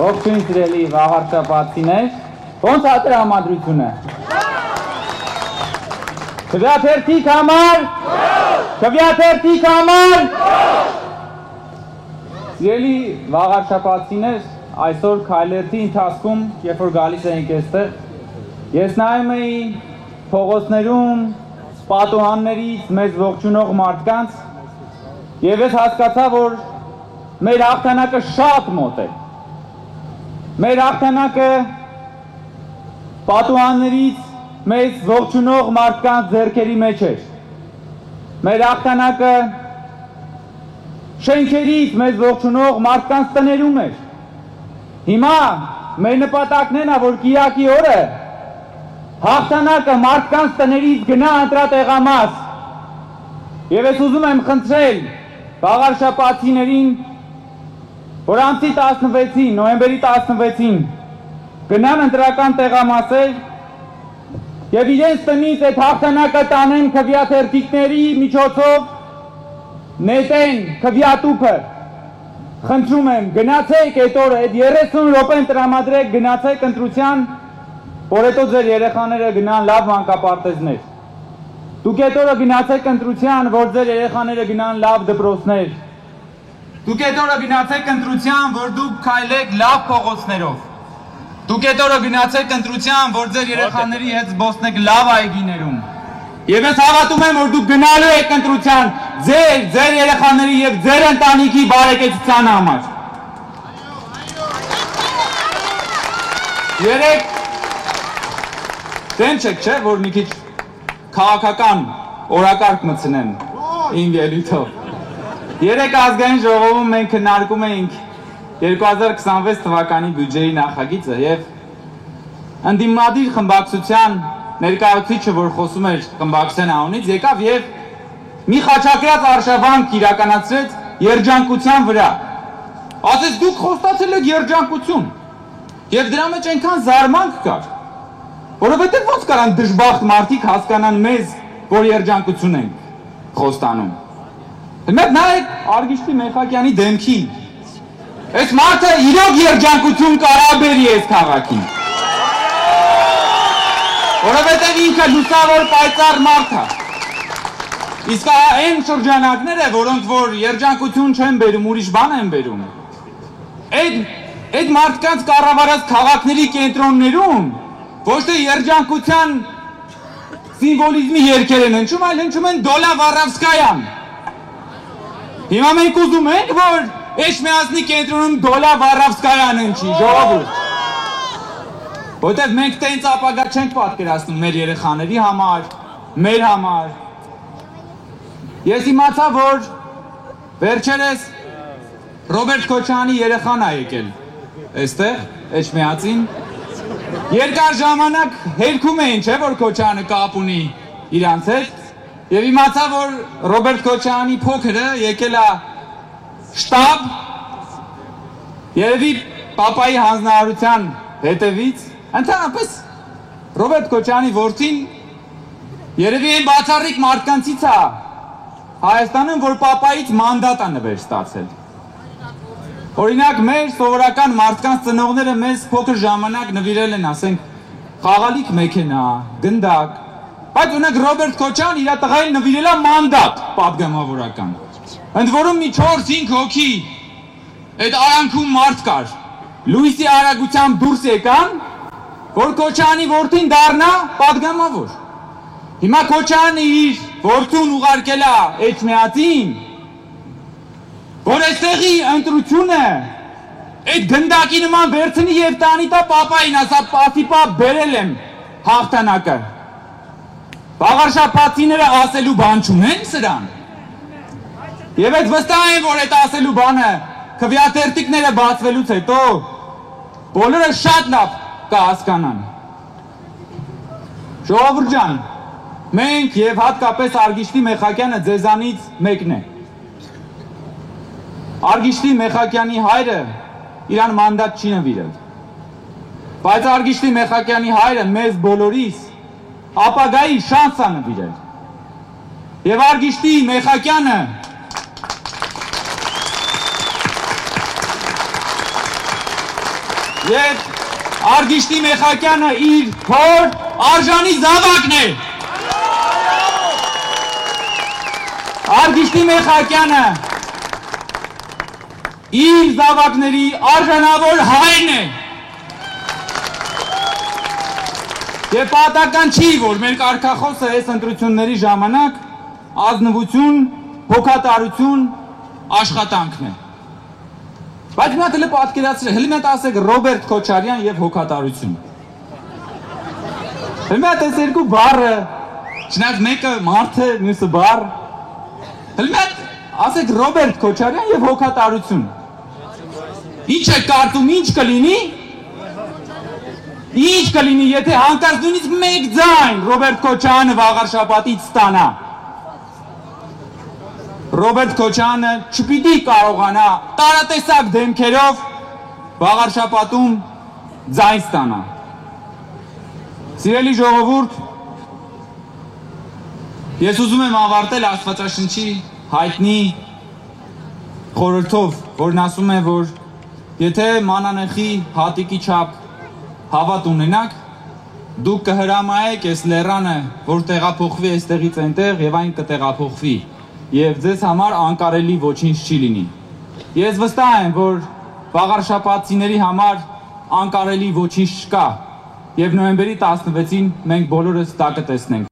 Ողջույն սիրելի վաղարշապատցիներ, ոնց է տրամադրությունը։ Քվյաթերթիկ համար։ Քվյաթերթիկ համար։ Սիրելի վաղարշապատցիներ, այսօր քայլերթի ընթացքում, երբ որ գալիս էինք այստեղ, ես նայում էի փողոցներում պատուհաններից մեզ ողջունող մարդկանց եւ ես հասկացա, որ մեր հաղթանակը շատ մոտ է։ Մեր հաղթանակը պատուհաններից մեզ ողջունող մարդկանց ձեռքերի մեջ էր։ Մեր հաղթանակը շենքերից մեզ ողջունող մարդկանց տներում էր։ Հիմա մեր նպատակն է, որ Կիրակի օրը հաղթանակը մարդկանց տներից գնա ընտրատեղամաս։ Եվ ես ուզում եմ խնդրել վաղարշապատցիներին, որ ամսի 16-ին, նոյեմբերի 16-ին գնան ընտրական տեղամասեր եւ իրենց տնից այդ հաղթանակը տանեն քվյաթերթիկների միջոցով, նետեն քվյատուփը։ Խնդրում եմ, գնացեք այդ օրը, այդ 30 րոպեն տրամադրեք, գնացեք ընտրության, որ հետո ձեր երեխաները գնան լավ մանկապարտեզներ։ Դուք այդ օրը գնացեք ընտրության, որ ձեր երեխաները գնան լավ դպրոցներ։ Դուք այդ օրը գնացեք ընտրության, որ դուք քայլեք լավ փողոցներով։ Դուք այդ օրը գնացեք ընտրության, որ ձեր երեխաների հետ զբոսնեք լավ այգիներում։ Եվ ես հավատում եմ, որ դուք գնալու եք ընտրության ձեր երեխաների եւ ձեր ընտանիքի բարեկեցության համար։ Երեք դեն չեք, չէ, որ մի քիչ քաղաքական օրակարգ մտցնեն իմ ելույթով։ Երեք ազգային ժողովում մենք քննարկում էինք 2026 թվականի բյուջեի նախագիծը եւ ընդդիմադիր խմբակցության ներկայացուցիչը, որ խոսում էր խմբակցության անունից, եկավ եւ մի խաչակրած արշավանք իրականացրեց երջանկության վրա։ Ասես դուք խոստացել եք երջանկություն։ Եվ դրա մեջ այնքան զարմանք կար, որովհետեւ ոնց կարան դժբախտ մարդիկ հասկանան մեզ, որ երջանկություն ենք խոստանում։ Հիմա նայեք Արգիշտի Մեխակյանի դեմքին։ Այս մարդը իրոք երջանկություն կարա բերի այս քաղաքին։ Որովհետև ինքը լուսավոր պայծառ մարդ է։ Իսկ այն շրջանակները, որոնք որ երջանկություն չեն բերում, ուրիշ բան են բերում։ Այդ մարդկանց կառավարած քաղաքների կենտրոններում ոչ թե երջանկության սիմվոլիզմի երգեր են հնչում, այլ հնչում են Դոլա Վարավսկայան։ Հիմա մենք ուզում ենք, որ Էջմիածնի կենտրոնում Դոլա Վարավսկայան հնչի, ժողովուրդ։ Որտեղ մենք տենց ապագա չենք պատկերացնում մեր երեխաների համար, մեր համար։ Ես իմացա, որ վերջերս Ռոբերտ Քոչարյանի երեխան է եկել այստեղ, Էջմիածին։ Երկար ժամանակ հերքում էին, չէ, որ Քոչարյանը կապ ունի իրանց հետ։ Եվ իմացա, որ Ռոբերտ Քոչարյանի փոքրը եկել է շտաբ, երևի պապայի հանձնարարության հետևից։ Ընդհանրապես Ռոբերտ Քոչարյանի որդին երևի այն բացառիկ մարդկանցից է Հայաստանում, որ պապայից մանդատ է նվեր ստացել։ Օրինակ մեր սովորական մարդկանց ծնողները մեզ փոքր ժամանակ նվիրել են, ասենք, խաղալիք մեքենա, գնդակ, բայց ունենք Ռոբերտ Քոչարյան իր տղային նվիրել է մանդատ պատգամավորական։ Ընդ որում մի 4-5 հոգի այդ արանքում մարդ կար, լույսի արագությամբ դուրս եկան, որ Քոչարյանի որդին դառնա պատգամավոր։ Հիմա Քոչարյանը իր որդուն ուղարկել է Էջմիածին, որ այստեղի ընտրությունը այդ գնդակի նման վերցնի եւ տանի տա պապային, ասա պասի պապ բերել եմ հաղթանակը։ Վաղարշապատցիները ասելու բան չունեն սրան։ Եվ այդ վստահ են, որ այդ ասելու բանը քվյաթերթիկները բացվելուց հետո բոլորը շատ լավ կհասկանան։ Ժողովուրդ ջան, մենք եւ հատկապես Արգիշտի Մեխակյանը ձեզանից մեկն է։ Արգիշտի Մեխակյանի հայրը իրան մանդատ չի նվիրել։ Բայց Արգիշտի Մեխակյանի հայրը մեզ բոլորիս ապագայի շանս է նվիրել։ Եվ Արգիշտի Մեխակյանը Եվ Արգիշտի Մեխակյանը իր հոր արժանի զավակն է։ Արգիշտի Մեխակյանը իր զավակների արժանավոր հայրն է։ Եվ պատահական չի, որ մեր կարգախոսը այս ընտրությունների ժամանակ ազնվություն, հոգատարություն, աշխատանքն է։ Բայց մի հատ էլ պատկերացրեք, հենց մի հատ ասեք Ռոբերտ Քոչարյան եւ հոգատարություն։ Հենց մի հատ այս երկու բառը, չնայած մեկը մարդ է, մյուսը բառ։ Հենց մի հատ ասեք Ռոբերտ Քոչարյան եւ հոգատարություն։ Ինչ է կարծում, ինչ կլինի։ Ինչ կլինի, եթե հանկարծ նույնիսկ մեկ ձայն Ռոբերտ Քոչարյանը վաղար շաբաթից ստանա։ Ռոբերտ Քոչարյանը չպիտի կարողանա տարատեսակ դեմքերով վաղար շաբաթում ձայն ստանա։ Սիրելի ժողովուրդ, ես ուզում եմ ավարտել Աստվածաշնչի հայտնի խորհրդով, որն ասում է, որ եթե մանանեխի հատիկի չափ հավատ ունենաք, դուք կհրամայեք այս լեռանը, որ տեղափոխվի այստեղից այնտեղ եւ այն կտեղափոխվի եւ ձեզ համար անկարելի ոչինչ չի լինի։ Ես վստահ եմ, որ վաղարշաբաթցիների համար անկարելի ոչինչ չկա եւ նոյեմբերի 16-ին մենք բոլորս դա կտեսնենք։